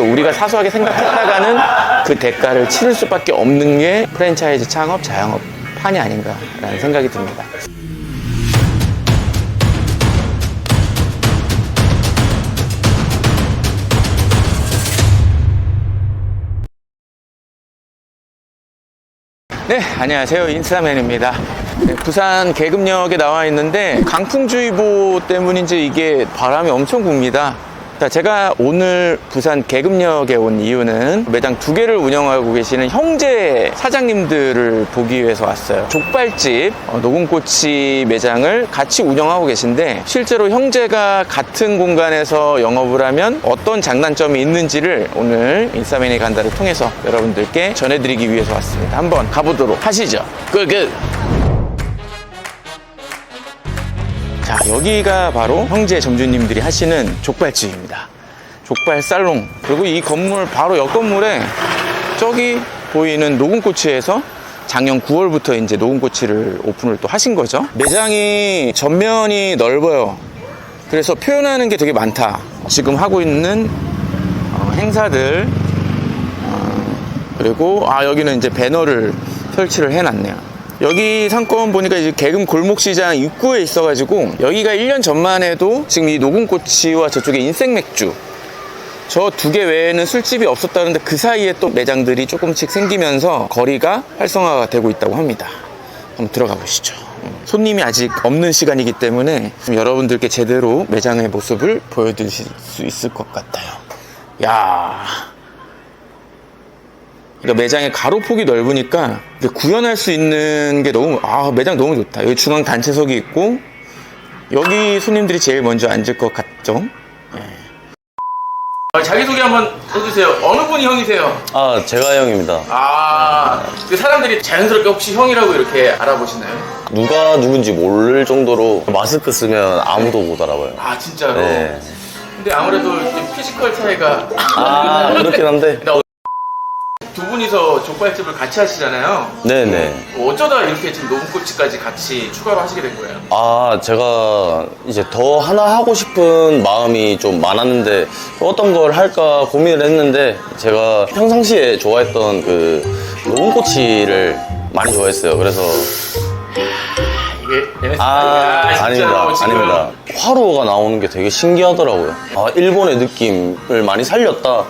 우리가 사소하게 생각했다가는 그 대가를 치를 수밖에 없는 게 프랜차이즈 창업, 자영업 판이 아닌가라는 생각이 듭니다. 네, 안녕하세요. 인스타맨입니다. 네, 부산 계급역에 나와 있는데 강풍주의보 때문인지 이게 바람이 엄청 붑니다. 제가 오늘 부산 계급역에 온 이유는 매장 2개를 운영하고 계시는 형제 사장님들을 보기 위해서 왔어요. 족발집 노군꼬치 매장을 같이 운영하고 계신데 실제로 형제가 같은 공간에서 영업을 하면 어떤 장단점이 있는지를 오늘 인스타맨이 간다를 통해서 여러분들께 전해드리기 위해서 왔습니다. 한번 가보도록 하시죠. 굿! 자, 여기가 바로 형제 점주님들이 하시는 족발집입니다. 족발 살롱. 그리고 이 건물 바로 옆 건물에 저기 보이는 노군꼬치에서 작년 9월부터 이제 노군꼬치를 오픈을 또 하신 거죠. 매장이 전면이 넓어요. 그래서 표현하는 게 되게 많다. 지금 하고 있는 행사들, 그리고 여기는 이제 배너를 설치를 해놨네요. 여기 상권 보니까 이제 계급 골목시장 입구에 있어가지고 여기가 1년 전만 해도 지금 이 노군꼬치와 저쪽에 인생맥주 저 2개 외에는 술집이 없었다는데 그 사이에 또 매장들이 조금씩 생기면서 거리가 활성화가 되고 있다고 합니다. 한번 들어가 보시죠. 손님이 아직 없는 시간이기 때문에 여러분들께 제대로 매장의 모습을 보여드릴 수 있을 것 같아요. 야, 그러니까 매장의 가로폭이 넓으니까 구현할 수 있는 게 너무 매장 너무 좋다. 여기 중앙 단체석이 있고 여기 손님들이 제일 먼저 앉을 것 같죠? 네. 자기소개 한번 해주세요. 어느 분이 형이세요? 제가 형입니다. 그 사람들이 자연스럽게 혹시 형이라고 이렇게 알아보시나요? 누가 누군지 모를 정도로 마스크 쓰면 아무도 못 알아봐요. 진짜로? 네. 근데 아무래도 피지컬 차이가 그렇긴 한데. 두 분이서 족발집을 같이 하시잖아요. 네네. 어쩌다 이렇게 지금 노군꼬치까지 같이 추가로 하시게 된 거예요? 제가 이제 더 하나 하고 싶은 마음이 좀 많았는데 어떤 걸 할까 고민을 했는데 제가 평상시에 좋아했던 그 노군꼬치를 많이 좋아했어요. 그래서 이게 아닙니다. 화로가 나오는 게 되게 신기하더라고요. 일본의 느낌을 많이 살렸다.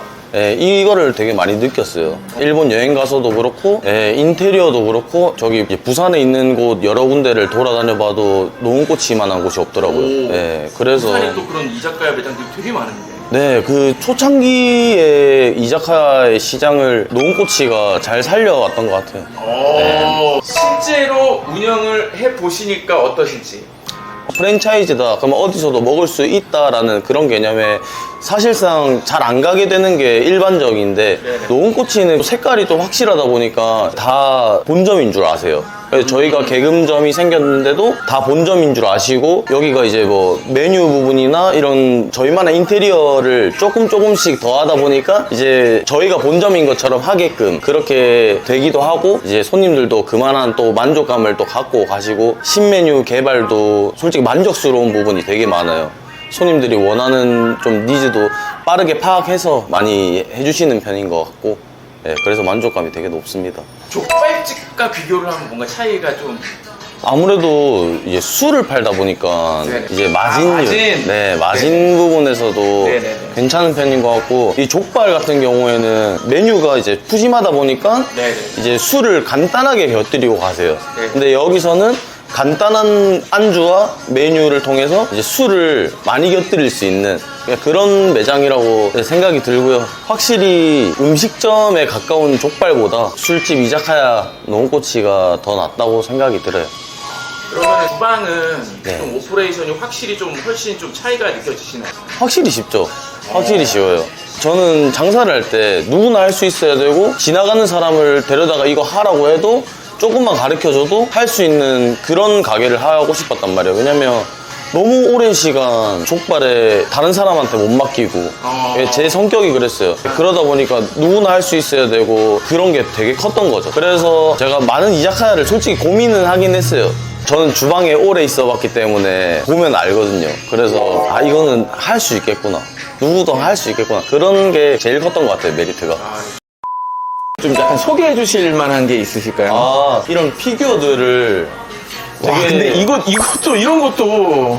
이거를 되게 많이 느꼈어요. 일본 여행 가서도 그렇고 인테리어도 그렇고 저기 부산에 있는 곳 여러 군데를 돌아다녀 봐도 노군꼬치만한 곳이 없더라고요. 그래서 부산에 또 그런 이자카야 매장들이 되게 많은데. 네, 그 초창기에 이자카야의 시장을 노군꼬치가 잘 살려왔던 것 같아요. 실제로 운영을 해보시니까 어떠신지? 프랜차이즈다 그러면 어디서도 먹을 수 있다라는 그런 개념에 사실상 잘 안 가게 되는 게 일반적인데 노군꼬치는 색깔이 좀 확실하다 보니까 다 본점인 줄 아세요. 그래서 저희가 계급점이 생겼는데도 다 본점인 줄 아시고 여기가 이제 뭐 메뉴 부분이나 이런 저희만의 인테리어를 조금씩 더 하다 보니까 이제 저희가 본점인 것처럼 하게끔 그렇게 되기도 하고 이제 손님들도 그만한 또 만족감을 또 갖고 가시고 신메뉴 개발도 솔직히 만족스러운 부분이 되게 많아요. 손님들이 원하는 좀 니즈도 빠르게 파악해서 많이 해주시는 편인 것 같고 그래서 만족감이 되게 높습니다. 족발집과 비교를 하면 뭔가 차이가 좀 아무래도 이제 술을 팔다 보니까 이제 마진 부분에서도 괜찮은 편인 것 같고 이 족발 같은 경우에는 메뉴가 이제 푸짐하다 보니까 이제 술을 간단하게 곁들이고 가세요. 근데 여기서는 간단한 안주와 메뉴를 통해서 이제 술을 많이 곁들일 수 있는 그런 매장이라고 생각이 들고요. 확실히 음식점에 가까운 족발보다 술집 이자카야 노군꼬치가 더 낫다고 생각이 들어요. 그러면 주방은 좀 오퍼레이션이 확실히 훨씬 좀 차이가 느껴지시나요? 확실히 쉽죠. 확실히 쉬워요. 저는 장사를 할 때 누구나 할 수 있어야 되고 지나가는 사람을 데려다가 이거 하라고 해도 조금만 가르쳐줘도 할 수 있는 그런 가게를 하고 싶었단 말이에요. 왜냐면 너무 오랜 시간 족발에 다른 사람한테 못 맡기고 제 성격이 그랬어요. 그러다 보니까 누구나 할 수 있어야 되고 그런 게 되게 컸던 거죠. 그래서 제가 많은 이자카야를 솔직히 고민은 하긴 했어요. 저는 주방에 오래 있어 봤기 때문에 보면 알거든요. 그래서 이거는 할 수 있겠구나. 누구도 할 수 있겠구나. 그런 게 제일 컸던 것 같아요, 메리트가. 좀 약간 소개해 주실 만한 게 있으실까요? 아, 이런 피규어들을 되게. 와, 근데 이것도, 이런 것도,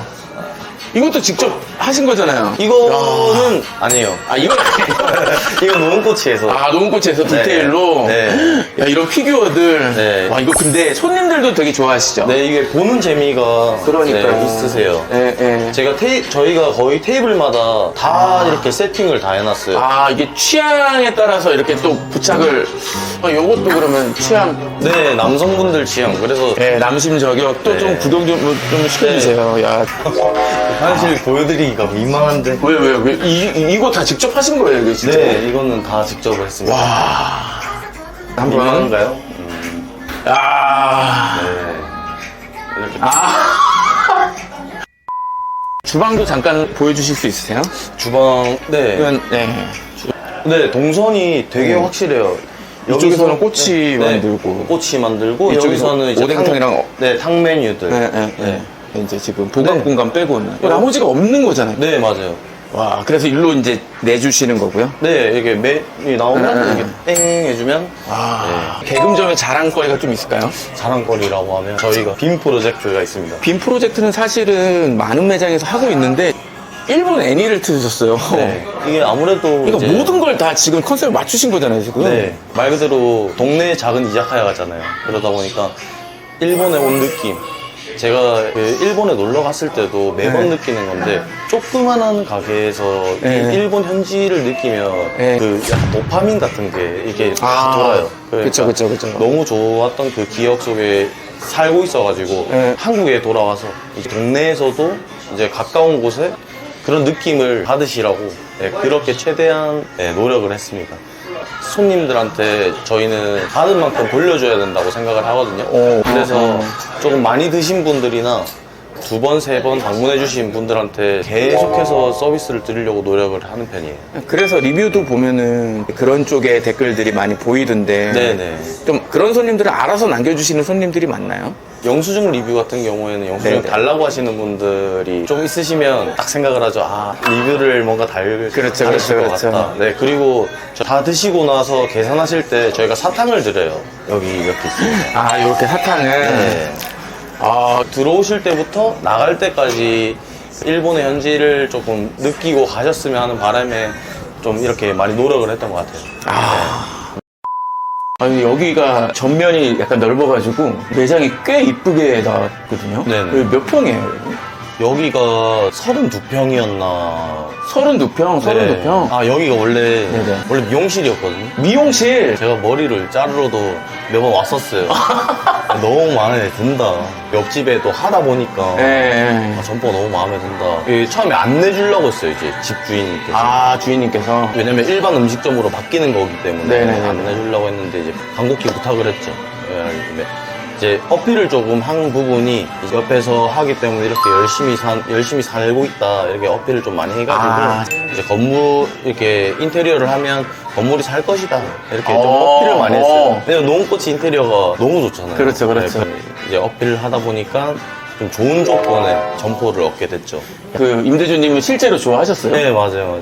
이것도 직접 하신 거잖아요. 이거는 아니에요. 아, 이건 이건 노은꼬치에서. 아, 노은꽃에서 디테일로? 네. 야, 이런 피규어들. 네. 와, 이거 근데 손님들도 되게 좋아하시죠? 네, 이게 보는 재미가 그러니까요. 네, 있으세요. 예, 예. 제가 저희가 거의 테이블마다 다 이렇게 세팅을 다 해놨어요. 아, 이게 취향에 따라서 이렇게 또 부착을. 요것도 그러면 취향. 네, 남성분들 취향. 그래서 네, 남심 저격 또 좀 네. 구경 좀 시켜주세요. 야, 사실 보여드리기가 민망한데. 왜? 이거 다 직접 하신 거예요, 이게 진짜? 네, 이거는 다 직접 했습니다. 와. 한번. 민망한가요? 야. 네. 이렇게 주방도 잠깐 보여주실 수 있으세요? 주방, 네. 네. 네, 동선이 되게 확실해요. 이쪽에서는 꼬치 만들고. 꼬치 만들고, 이쪽에서 여기서는 이제 오뎅탕이랑 탕 메뉴들. 네. 이제 지금 보관 공간 빼고는 나머지가 없는 거잖아요. 네, 맞아요. 와, 그래서 일로 이제 내주시는 거고요. 네, 이게 메뉴 나오면 이렇게 땡 해주면 개금점의 자랑거리가 좀 있을까요? 자랑거리라고 하면 저희가 빔 프로젝트가 있습니다. 빔 프로젝트는 사실은 많은 매장에서 하고 있는데 일본 애니를 틀으셨어요. 네, 이게 아무래도 그러니까 이제 모든 걸 다 지금 컨셉을 맞추신 거잖아요, 지금. 네, 말 그대로 동네의 작은 이자카야 같잖아요. 그러다 보니까 일본에 온 느낌. 제가 그 일본에 놀러 갔을 때도 매번 느끼는 건데 조그만한 가게에서 네. 이 일본 현지를 느끼면 네. 그 약간 도파민 같은 게 이게 아, 다 돌아요. 그러니까 그쵸. 너무 좋았던 그 기억 속에 살고 있어가지고 네. 한국에 돌아와서 이제 동네에서도 이제 가까운 곳에 그런 느낌을 받으시라고 그렇게 최대한 노력을 했습니다. 손님들한테 저희는 받은 만큼 돌려줘야 된다고 생각을 하거든요. 그래서 조금 많이 드신 분들이나 2번, 3번 방문해 주신 분들한테 계속해서 서비스를 드리려고 노력을 하는 편이에요. 그래서 리뷰도 보면은 그런 쪽에 댓글들이 많이 보이던데. 네네. 좀 그런 손님들은 알아서 남겨주시는 손님들이 많나요? 영수증 리뷰 같은 경우에는 영수증 네네. 달라고 하시는 분들이 좀 있으시면 딱 생각을 하죠. 아, 리뷰를 뭔가 다르실 그렇죠. 것 같다. 네, 그리고 다 드시고 나서 계산하실 때 저희가 사탕을 드려요. 여기 이렇게 있습니다. 아, 이렇게 사탕을. 네. 들어오실 때부터 나갈 때까지 일본의 현지를 조금 느끼고 가셨으면 하는 바람에 좀 이렇게 많이 노력을 했던 것 같아요. 아니, 여기가 전면이 약간 넓어가지고 매장이 꽤 이쁘게 나왔거든요. 네네. 여기 몇 평이에요? 여기가 32평이었나. 32평. 아, 여기가 원래 미용실이었거든요. 미용실. 제가 머리를 자르러도 몇 번 왔었어요. 너무 마음에 든다. 옆집에 또 하다 보니까 네. 점포가 너무 마음에 든다. 처음에 안 내주려고 했어요, 이제 집주인님께서. 아, 주인님께서. 왜냐면 일반 음식점으로 바뀌는 거기 때문에 네네네. 안 내주려고 했는데 이제 간곡히 부탁을 했죠. 네. 이제 어필을 조금 한 부분이 이제 옆에서 하기 때문에 이렇게 열심히 살고 있다 이렇게 어필을 좀 많이 해가지고 이제 건물 이렇게 인테리어를 하면 건물이 살 것이다 이렇게 좀 어필을 많이 했어요. 왜냐면 노은꽃이 인테리어가 너무 좋잖아요. 그렇죠. 네, 이제 어필을 하다 보니까 좀 좋은 조건의 점포를 얻게 됐죠. 그 임대주님은 실제로 좋아하셨어요? 네, 맞아요.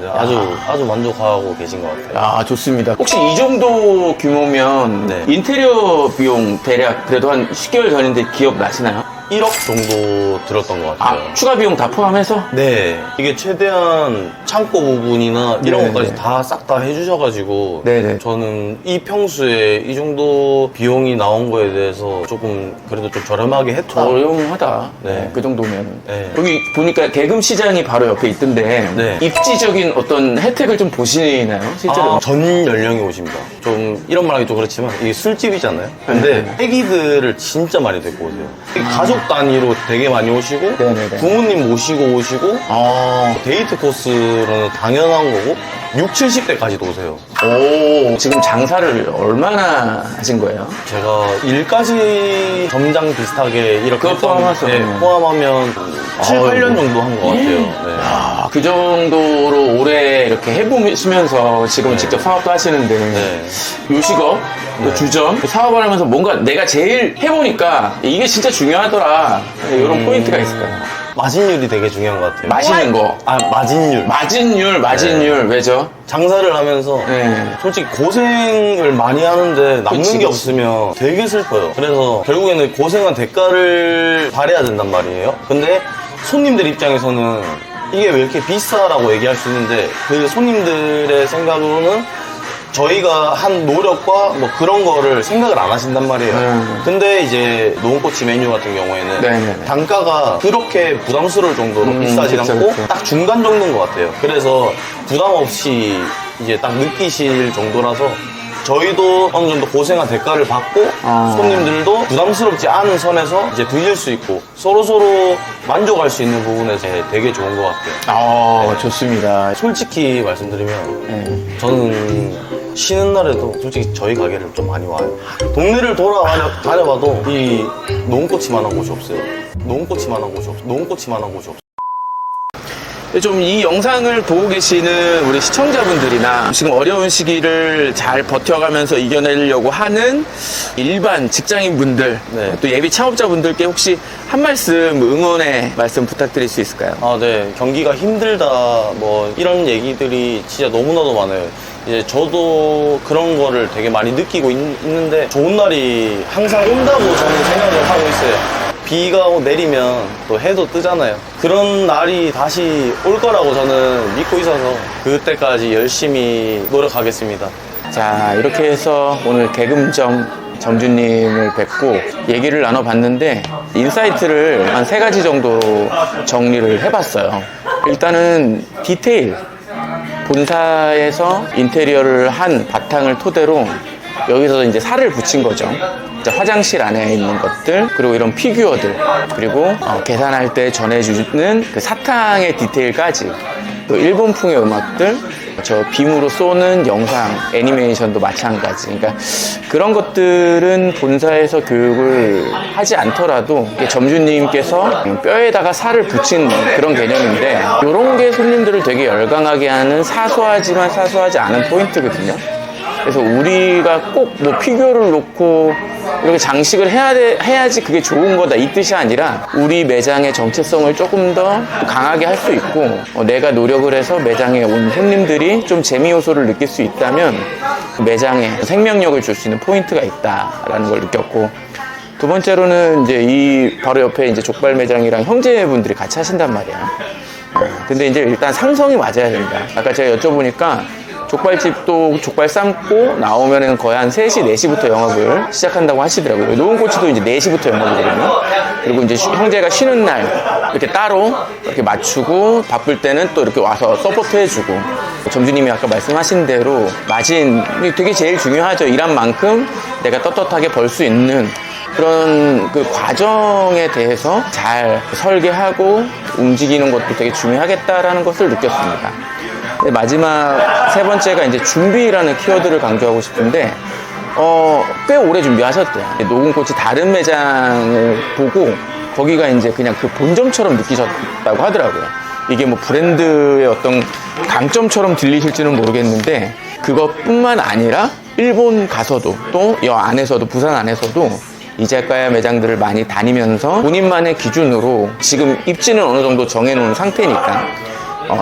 아주 만족하고 계신 것 같아요. 아, 좋습니다. 혹시 이 정도 규모면 네. 인테리어 비용 대략 그래도 한 10개월 전인데 기억 나시나요? 1억 정도 들었던 것 같아요. 아, 추가 비용 다 포함해서? 네. 이게 최대한 창고 부분이나 이런 네네. 것까지 다 싹 다 해주셔가지고 네네. 저는 이 평수에 이 정도 비용이 나온 거에 대해서 조금 그래도 좀 저렴하게 했다. 저렴하다. 네. 그 정도면. 네. 여기 보니까 개금 시장이 바로 옆에 있던데 네. 입지적인 어떤 혜택을 좀 보시나요? 실제로? 전 연령이 오십니다. 좀 이런 말 하기 좀 그렇지만 이게 술집이잖아요. 근데 애기들을 진짜 많이 데리고 오세요. 가족 단위로 되게 많이 오시고 네네네. 부모님 모시고 오시고 아, 데이트 코스로는 당연한 거고 60, 70대까지도 오세요. 오, 지금 장사를 얼마나 하신 거예요? 제가 일까지 점장 비슷하게 이렇게 그거 포함해서? 포함하면 7, 8년 정도 한 것 같아요. 네. 아, 그 정도로 오래 이렇게 해보시면서 지금은 직접 사업도 하시는데 네. 요식업, 또 주점 사업을 하면서 뭔가 내가 제일 해보니까 이게 진짜 중요하더라 이런 포인트가 있을까요? 마진율이 되게 중요한 것 같아요. 마시는 거. 마진율. 마진율. 왜죠? 장사를 하면서 네. 솔직히 고생을 많이 하는데 남는 그치, 게 그치. 없으면 되게 슬퍼요. 그래서 결국에는 고생한 대가를 발해야 된단 말이에요. 근데 손님들 입장에서는 이게 왜 이렇게 비싸라고 얘기할 수 있는데 그 손님들의 생각으로는 저희가 한 노력과 뭐 그런 거를 생각을 안 하신단 말이에요. 근데 이제 노은꼬치 메뉴 같은 경우에는 네네네. 단가가 그렇게 부담스러울 정도로 비싸지 그쵸, 않고 그쵸. 딱 중간 정도인 것 같아요. 그래서 부담 없이 이제 딱 느끼실 정도라서 저희도 어느 정도 고생한 대가를 받고 손님들도 부담스럽지 않은 선에서 이제 드실 수 있고 서로서로 만족할 수 있는 부분에서 되게 좋은 것 같아요. 좋습니다. 솔직히 말씀드리면 저는 쉬는 날에도 솔직히 저희 가게를 좀 많이 와요. 동네를 다녀봐도 이 노은꼬치만한 곳이 없어요. 노은꼬치만한 곳이 없어요. 좀 이 영상을 보고 계시는 우리 시청자분들이나 지금 어려운 시기를 잘 버텨가면서 이겨내려고 하는 일반 직장인분들, 네. 또 예비 창업자분들께 혹시 한 말씀, 응원의 말씀 부탁드릴 수 있을까요? 네. 경기가 힘들다, 뭐, 이런 얘기들이 진짜 너무나도 많아요. 이제 저도 그런 거를 되게 많이 느끼고 있는데, 좋은 날이 항상 온다고 저는 생각을 하고 있어요. 비가 내리면 또 해도 뜨잖아요. 그런 날이 다시 올 거라고 저는 믿고 있어서, 그때까지 열심히 노력하겠습니다. 자, 이렇게 해서 오늘 개금점 점주님을 뵙고 얘기를 나눠봤는데 인사이트를 한 3가지 정도 정리를 해봤어요. 일단은 디테일, 본사에서 인테리어를 한 바탕을 토대로 여기서 이제 살을 붙인 거죠. 이제 화장실 안에 있는 것들, 그리고 이런 피규어들, 그리고 계산할 때 전해주는 그 사탕의 디테일까지, 또 일본풍의 음악들, 저 빔으로 쏘는 영상, 애니메이션도 마찬가지. 그러니까 그런 것들은 본사에서 교육을 하지 않더라도 점주님께서 뼈에다가 살을 붙인 그런 개념인데, 이런 게 손님들을 되게 열광하게 하는 사소하지만 사소하지 않은 포인트거든요. 그래서 우리가 꼭 뭐 피규어를 놓고 이렇게 장식을 해야지 그게 좋은 거다, 이 뜻이 아니라 우리 매장의 정체성을 조금 더 강하게 할 수 있고, 내가 노력을 해서 매장에 온 손님들이 좀 재미 요소를 느낄 수 있다면 매장에 생명력을 줄 수 있는 포인트가 있다라는 걸 느꼈고, 두 번째로는 이제 이 바로 옆에 이제 족발 매장이랑 형제분들이 같이 하신단 말이에요. 근데 이제 일단 상성이 맞아야 된다. 아까 제가 여쭤보니까 족발집도 족발 삶고 나오면은 거의 한 3시, 4시부터 영업을 시작한다고 하시더라고요. 노은꼬치도 이제 4시부터 영업이거든요. 그리고 이제 형제가 쉬는 날 이렇게 따로 이렇게 맞추고, 바쁠 때는 또 이렇게 와서 서포트 해주고, 점주님이 아까 말씀하신 대로 마진이 되게 제일 중요하죠. 일한 만큼 내가 떳떳하게 벌 수 있는 그런 그 과정에 대해서 잘 설계하고 움직이는 것도 되게 중요하겠다라는 것을 느꼈습니다. 마지막 3번째가 이제 준비라는 키워드를 강조하고 싶은데, 꽤 오래 준비하셨대요. 노은꼬치 다른 매장을 보고 거기가 이제 그냥 그 본점처럼 느끼셨다고 하더라고요. 이게 뭐 브랜드의 어떤 강점처럼 들리실지는 모르겠는데, 그것뿐만 아니라 일본 가서도, 또 여 안에서도, 부산 안에서도 이자카야 매장들을 많이 다니면서 본인만의 기준으로 지금 입지는 어느 정도 정해놓은 상태니까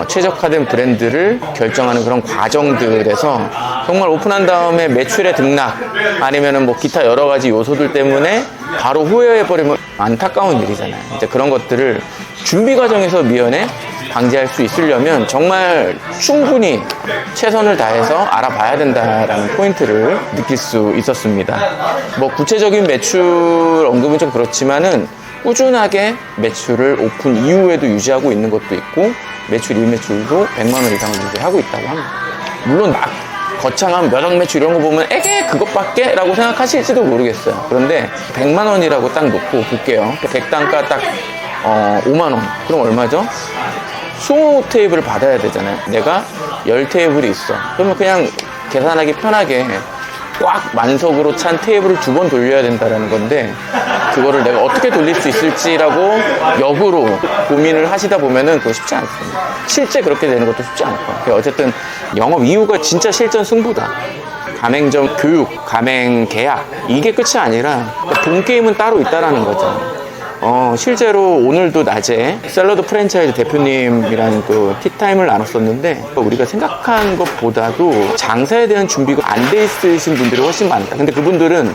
최적화된 브랜드를 결정하는 그런 과정들에서 정말 오픈한 다음에 매출의 등락, 아니면은 뭐 기타 여러 가지 요소들 때문에 바로 후회해버리면 안타까운 일이잖아요. 이제 그런 것들을 준비 과정에서 미연에 방지할 수 있으려면 정말 충분히 최선을 다해서 알아봐야 된다라는 포인트를 느낄 수 있었습니다. 뭐 구체적인 매출 언급은 좀 그렇지만은 꾸준하게 매출을 오픈 이후에도 유지하고 있는 것도 있고, 매출 1매출도 100만 원 이상을 유지하고 있다고 합니다. 물론 막 거창한 몇억 매출 이런 거 보면 에게 그것밖에? 라고 생각하실지도 모르겠어요. 그런데 100만 원이라고 딱 놓고 볼게요. 100단가 딱 5만 원. 그럼 얼마죠? 20테이블을 받아야 되잖아요. 내가 10테이블이 있어. 그러면 그냥 계산하기 편하게 꽉 만석으로 찬 테이블을 2번 돌려야 된다는 건데, 그거를 내가 어떻게 돌릴 수 있을지라고 역으로 고민을 하시다 보면은 그거 쉽지 않습니다. 실제 그렇게 되는 것도 쉽지 않고, 어쨌든 영업 이후가 진짜 실전 승부다. 가맹점 교육, 가맹 계약, 이게 끝이 아니라 본 게임은 따로 있다라는 거죠. 실제로 오늘도 낮에 샐러드 프랜차이즈 대표님이랑 또 티타임을 나눴었는데 우리가 생각한 것보다도 장사에 대한 준비가 안 돼 있으신 분들이 훨씬 많다. 근데 그분들은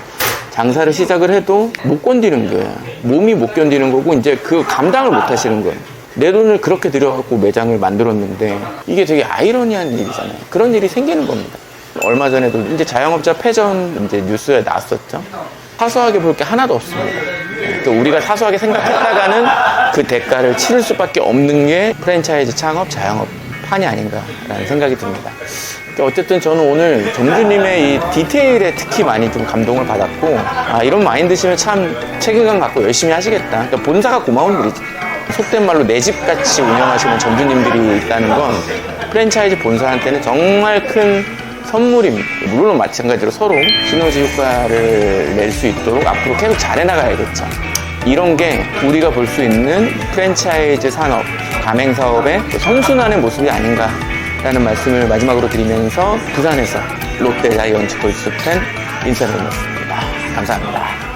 장사를 시작을 해도 못 견디는 거예요. 몸이 못 견디는 거고 이제 그 감당을 못 하시는 거예요. 내 돈을 그렇게 들여갖고 매장을 만들었는데 이게 되게 아이러니한 일이잖아요. 그런 일이 생기는 겁니다. 얼마 전에도 이제 자영업자 패전 이제 뉴스에 나왔었죠. 사소하게 볼 게 하나도 없습니다. 또 우리가 사소하게 생각했다가는 그 대가를 치를 수밖에 없는 게 프랜차이즈 창업, 자영업판이 아닌가라는 생각이 듭니다. 어쨌든 저는 오늘 정주님의 이 디테일에 특히 많이 좀 감동을 받았고, 이런 마인드시면 참 책임감 갖고 열심히 하시겠다. 그러니까 본사가 고마운 일이지. 속된 말로 내 집같이 운영하시는 전주님들이 있다는 건 프랜차이즈 본사한테는 정말 큰 선물입니다. 물론 마찬가지로 서로 시너지 효과를 낼 수 있도록 앞으로 계속 잘해나가야겠죠. 이런 게 우리가 볼 수 있는 프랜차이즈 산업, 가맹사업의 선순환의 모습이 아닌가라는 말씀을 마지막으로 드리면서 부산에서 롯데 자이언츠 골프팬 인사드리겠습니다. 감사합니다.